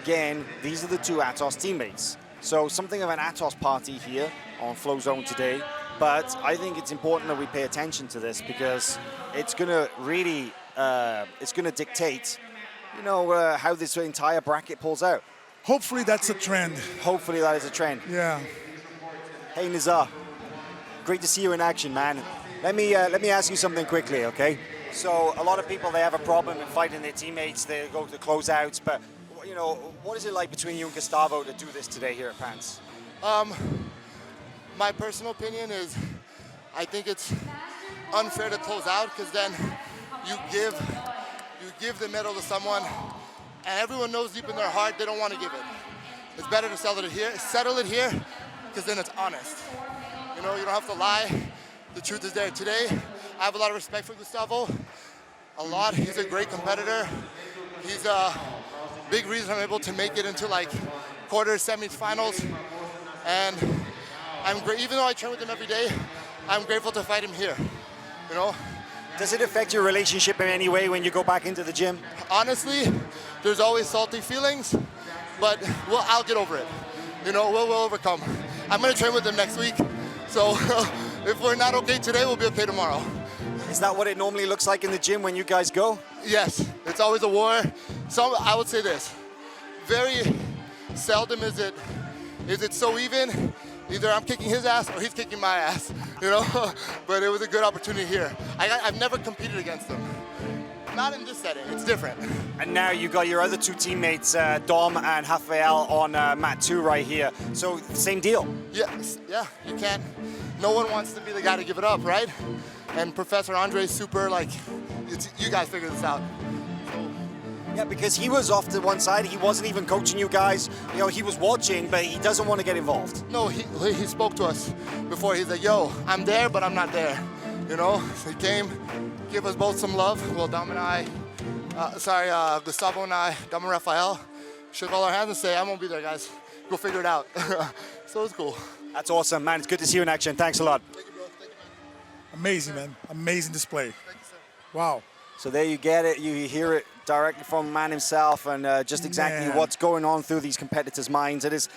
again, these are the two Atos teammates. So something of an Atos party here on Flow Zone today. But I think it's important that we pay attention to this because it's going to really, it's going to dictate, you know, how this entire bracket pulls out. Hopefully that's a trend. Hopefully that is a trend. Yeah. Hey, Nizar. Great to see you in action, man. Let me ask you something quickly, okay? So a lot of people, they have a problem in fighting their teammates. They go to closeouts, but you know, what is it like between you and Gustavo to do this today here at Pants? My personal opinion is, I think it's unfair to close out because then you give the medal to someone, and everyone knows deep in their heart they don't want to give it. It's better to settle it here, because then it's honest. You know, you don't have to lie. The truth is there. Today, I have a lot of respect for Gustavo. A lot. He's a great competitor. He's a big reason I'm able to make it into like quarters, semis, finals. And I'm great. Even though I train with him every day, I'm grateful to fight him here. You know. Does it affect your relationship in any way when you go back into the gym? Honestly, there's always salty feelings, but I'll get over it. You know, we'll overcome. I'm gonna train with him next week, so if we're not okay today, we'll be okay tomorrow. Is that what it normally looks like in the gym when you guys go? Yes, it's always a war. So I would say this: very seldom is it so even. Either I'm kicking his ass or he's kicking my ass, you know? But it was a good opportunity here. I've never competed against him. Not in this setting, it's different. And now you got your other two teammates, Dom and Rafael, on mat 2 right here. So same deal. Yes, yeah, you can't. No one wants to be the guy to give it up, right? And Professor Andre's super, like, you guys figure this out. Yeah, because he was off to one side. He wasn't even coaching you guys. You know, he was watching, but he doesn't want to get involved. No, he spoke to us before. He's like, yo, I'm there, but I'm not there. You know, so he came, give us both some love. Well, Dom and I, Gustavo and I, Dom and Rafael, shook all our hands and say, I won't be there, guys. Go figure it out. So it's cool. That's awesome, man. It's good to see you in action. Thanks a lot. Thank you, bro. Thank you, man. Amazing, man. Amazing display. Thank you, sir. Wow. So there you get it. You hear it directly from the man himself, and just exactly what's going on through these competitors' minds. It is,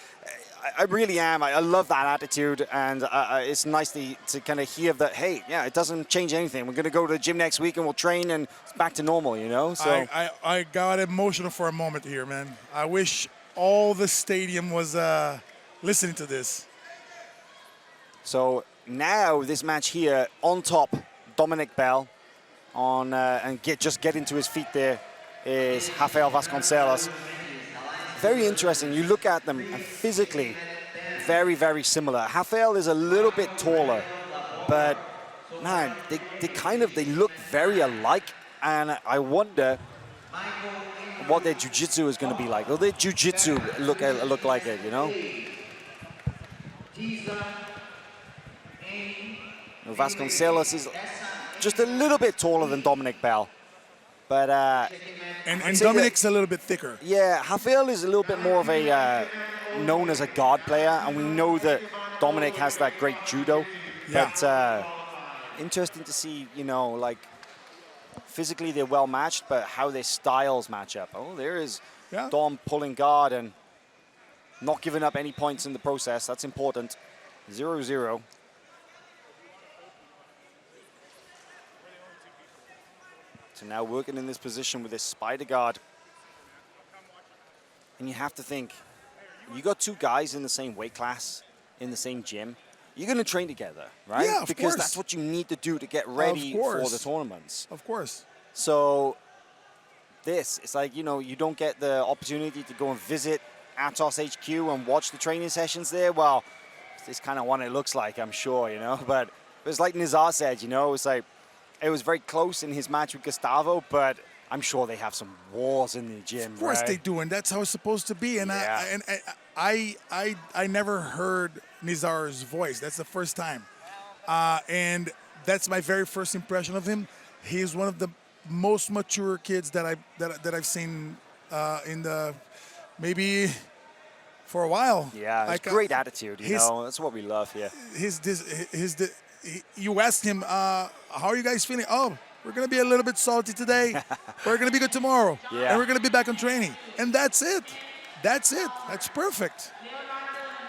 I really am. I love that attitude, and it's nice to kind of hear that. Hey, yeah, it doesn't change anything. We're going to go to the gym next week, and we'll train, and it's back to normal. You know. So I got emotional for a moment here, man. I wish all the stadium was listening to this. So now this match here on top, Dominique Bell. On and get into his feet there is Rafael Vasconcelos. Very interesting. You look at them and physically very, very similar. Rafael is a little bit taller, but man, they look very alike, and I wonder what their jiu-jitsu is going to be like. Will their jiu-jitsu look like it, you know? Vasconcelos is just a little bit taller than Dominique Bell. But and Dominique's a little bit thicker. Yeah, Rafael is a little bit more of a known as a guard player, and we know that Dominique has that great judo. Yeah. But interesting to see, you know, like physically they're well matched, but how their styles match up. Oh, there is Dom pulling guard and not giving up any points in the process. That's important. 0-0. So now working in this position with this spider guard. And you have to think, you got two guys in the same weight class, in the same gym. You're going to train together, right? Yeah, because that's what you need to do to get ready for the tournaments. Of course. So it's like, you know, you don't get the opportunity to go and visit Atos HQ and watch the training sessions there. Well, it's kind of what it looks like, I'm sure, you know. But it's like Nizar said, you know, it's like, it was very close in his match with Gustavo, but I'm sure they have some wars in the gym. Of course they do, and that's how it's supposed to be. And I never heard Nizar's voice. That's the first time, and that's my very first impression of him. He's one of the most mature kids that I've seen in the maybe for a while. Yeah, like great attitude. You know, that's what we love here. You asked him, how are you guys feeling? Oh, we're going to be a little bit salty today. We're going to be good tomorrow. Yeah. And we're going to be back on training. And that's it. That's it. That's perfect.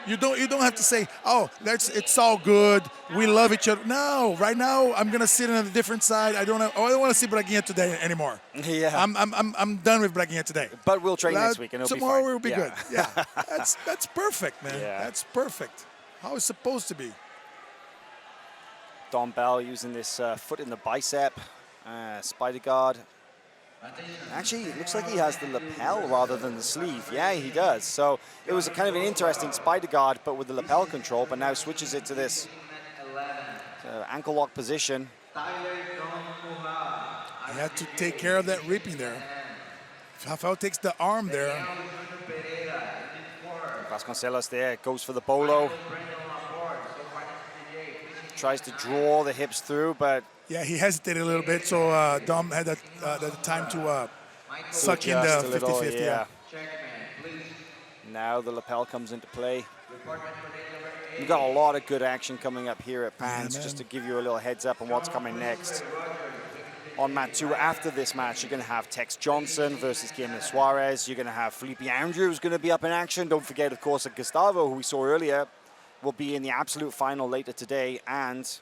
You don't have to say, oh, it's all good. We love each other. No, right now I'm gonna sit on a different side. I don't want to see Braguinha today anymore. Yeah. I'm done with Braguinha today. But we'll train next week and it'll be fine. Tomorrow will be Yeah. good. Yeah. That's perfect, man. Yeah. That's perfect. How it's supposed to be. Dom Bell using this foot in the bicep, spider guard. Actually, it looks like he has the lapel rather than the sleeve. Yeah, he does. So it was a kind of an interesting spider guard, but with the lapel control, but now switches it to this ankle lock position. You have to take care of that ripping there. Rafael takes the arm there. Vasconcelos there goes for the bolo. Tries to draw the hips through, but yeah, he hesitated a little bit, so Dom had the time to suck in the 50-50. Yeah. Now the lapel comes into play. We've got a lot of good action coming up here at Pans, just to give you a little heads up on what's coming next. On mat 2 after this match, you're going to have Tex Johnson versus Guillermo Suarez. You're going to have Felipe Andrews going to be up in action. Don't forget, of course, that Gustavo, who we saw earlier, will be in the absolute final later today, and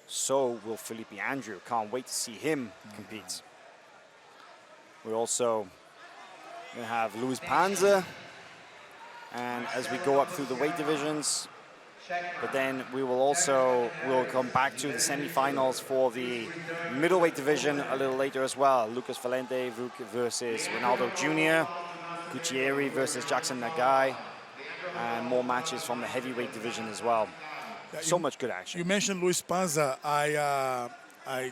so will Felipe Andrew. Can't wait to see him compete. We're also going to have Luis Panza, and as we go up through the weight divisions, but then we'll come back to the semifinals for the middleweight division a little later as well. Lucas Valente versus Ronaldo Jr., Gutierrez versus Jackson Nagai, and more matches from the heavyweight division as well. So much good action. You mentioned Luis Panza. I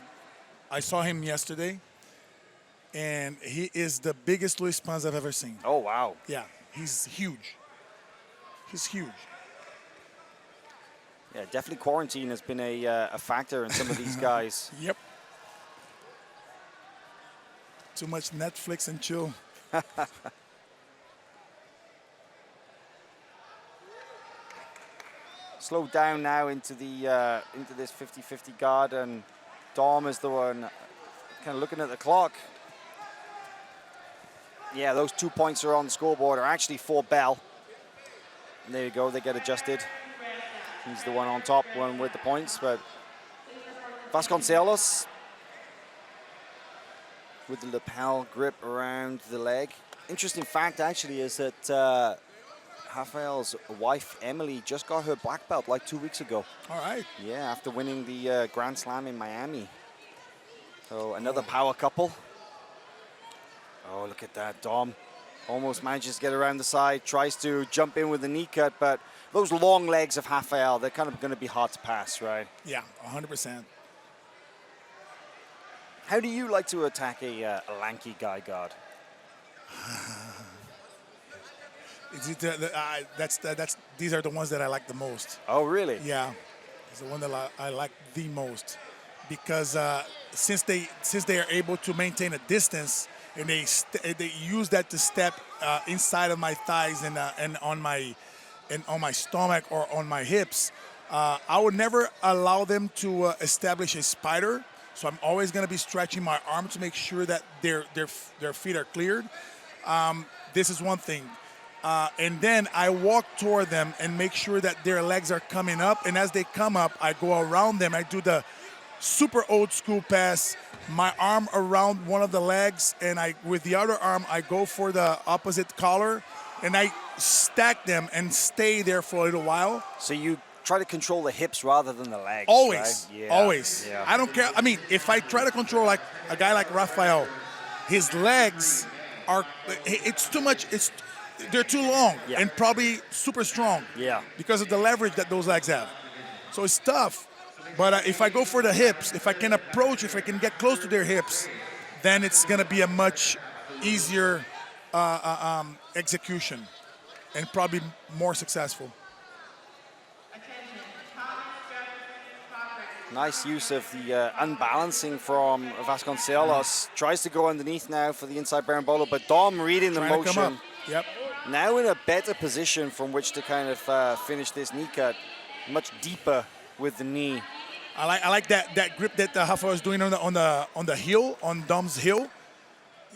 saw him yesterday, and he is the biggest Luis Panza I've ever seen. Oh, wow. Yeah, he's huge. He's huge. Yeah, definitely quarantine has been a factor in some of these guys. Yep. Too much Netflix and chill. Slow down now into this 50-50 guard, and Dom is the one kind of looking at the clock. Yeah, those 2 points are on the scoreboard are actually for Bell. And there you go, they get adjusted. He's the one on top, one with the points, but Vasconcelos with the lapel grip around the leg. Interesting fact actually is that Rafael's wife, Emily, just got her black belt like 2 weeks ago. All right. Yeah, after winning the Grand Slam in Miami. So another power couple. Oh, look at that, Dom. Almost manages to get around the side, tries to jump in with the knee cut, but those long legs of Rafael, they're kind of going to be hard to pass, right? Yeah, 100%. How do you like to attack a lanky guy guard? These are the ones that I like the most. Oh, really? Yeah, it's the one that I like the most, because since they are able to maintain a distance, and they use that to step inside of my thighs and on my stomach or on my hips, I would never allow them to establish a spider. So I'm always going to be stretching my arm to make sure that their feet are cleared. This is one thing. And then I walk toward them and make sure that their legs are coming up. And as they come up, I go around them. I do the super old school pass, my arm around one of the legs, and with the other arm, I go for the opposite collar, and I stack them and stay there for a little while. So you try to control the hips rather than the legs, always, right? Always. Yeah. I don't care. I mean, if I try to control like a guy like Rafael, his legs it's too much. They're too long and probably super strong. Yeah. Because of the leverage that those legs have. So it's tough. But if I go for the hips, if I can get close to their hips, then it's going to be a much easier execution and probably more successful. Nice use of the unbalancing from Vasconcelos. Tries to go underneath now for the inside berimbolo, but Dom reading the motion. Come up. Yep. Now in a better position from which to kind of finish this knee cut, much deeper with the knee. I like that grip that Rafael is doing on the heel, on Dom's heel.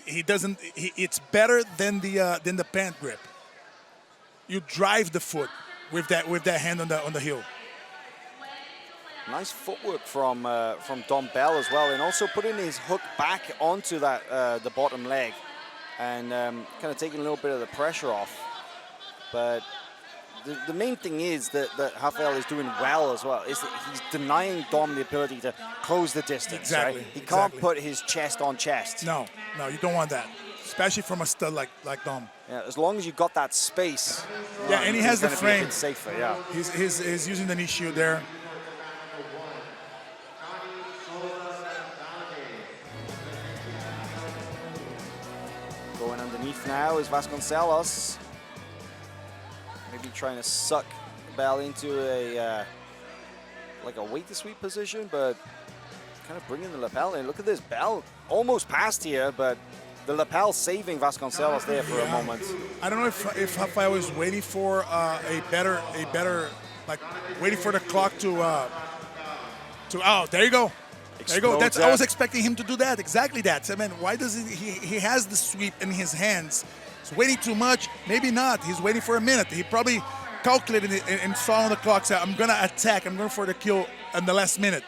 It's better than the pant grip. you drive the foot with that hand on the heel. Nice footwork from Dom Bell as well, and also putting his hook back onto that the bottom leg, and kind of taking a little bit of the pressure off. But the main thing is that Rafael is doing well as well, is that he's denying Dom the ability to close the distance. Exactly. Right? He can't put his chest on chest. No, you don't want that, especially from a stud like Dom. Yeah, as long as you got that space. Yeah, and he has the frame. Be a bit safer, yeah. He's using the knee shield there. Going underneath now is Vasconcelos. Maybe trying to suck Bell into a like a weight to sweep position, but kind of bringing the lapel in. Look at this, Bell almost passed here, but the lapel saving Vasconcelos there for a moment. I don't know if Rafael is waiting for a better like waiting for the clock to oh, there you go. There you go. I was expecting him to do that. Exactly that. So, man, why does he has the sweep in his hands? He's waiting too much. Maybe not. He's waiting for a minute. He probably calculated it and saw on the clock, said, I'm going to attack. I'm going for the kill in the last minute.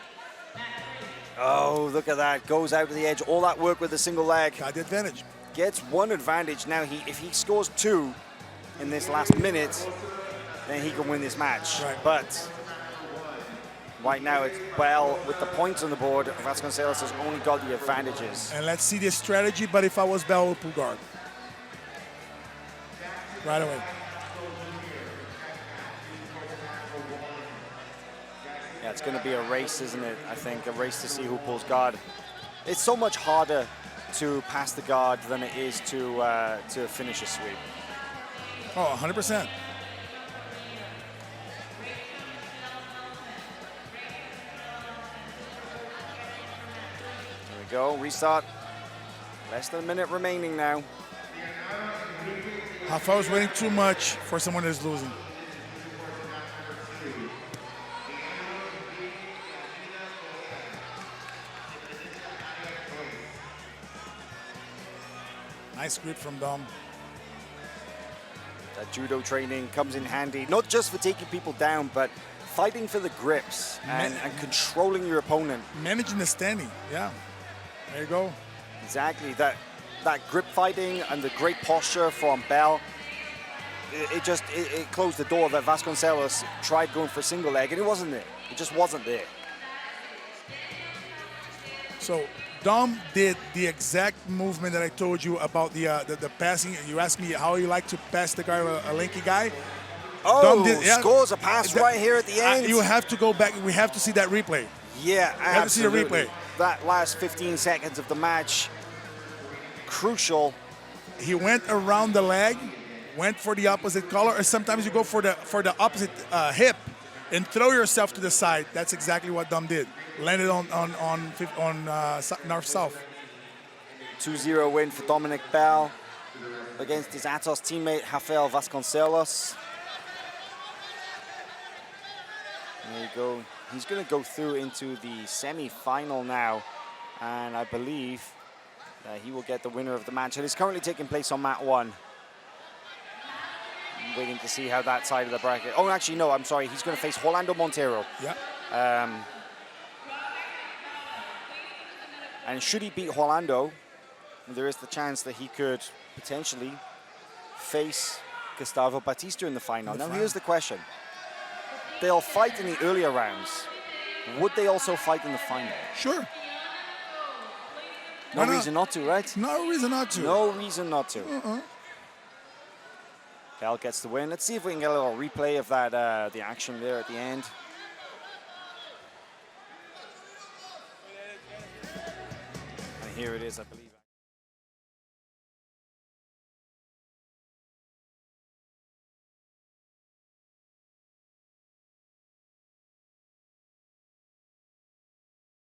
Oh, look at that. Goes out to the edge. All that work with the single leg. Got the advantage. Gets one advantage. Now, if he scores 2 in this last minute, then he can win this match. Right. But right now, it's Bell with the points on the board. Vasconcelos has only got the advantages. And let's see the strategy, but if I was Bell, I would pull guard. Right away. Yeah, it's going to be a race, isn't it? I think a race to see who pulls guard. It's so much harder to pass the guard than it is to finish a sweep. Oh, 100%. There we go, restart. Less than a minute remaining now. Rafael's waiting too much for someone that's losing. Nice grip from Dom. That judo training comes in handy, not just for taking people down, but fighting for the grips and controlling your opponent. Managing the standing, yeah. There you go. Exactly, that grip fighting and the great posture from Bell, it closed the door that Vasconcelos tried going for a single leg, and it wasn't there. It just wasn't there. So Dom did the exact movement that I told you about the passing. You asked me how you like to pass the guy, a lanky guy. Oh, Dom did, scores a pass right here at the end. You have to go back. We have to see that replay. Yeah, absolutely. Have to see the replay. That last 15 seconds of the match, crucial. He went around the leg, went for the opposite collar, or sometimes you go for the opposite hip and throw yourself to the side. That's exactly what Dom did. Landed on north-south. 2-0 win for Dominique Bell against his Atos teammate Rafael Vasconcelos. There you go. He's going to go through into the semi-final now, and I believe he will get the winner of the match. It is currently taking place on mat 1. I'm waiting to see how that side of the bracket. Oh, actually, no, I'm sorry. He's going to face Rolando Montero. Yeah. And should he beat Rolando, there is the chance that he could potentially face Gustavo Batista in the final. Now, here's the question. They'll fight in the earlier rounds. Would they also fight in the final? Sure. No reason not to, right? No reason not to. No reason not to. Bell gets the win. Let's see if we can get a little replay of that, the action there at the end. And here it is, I believe.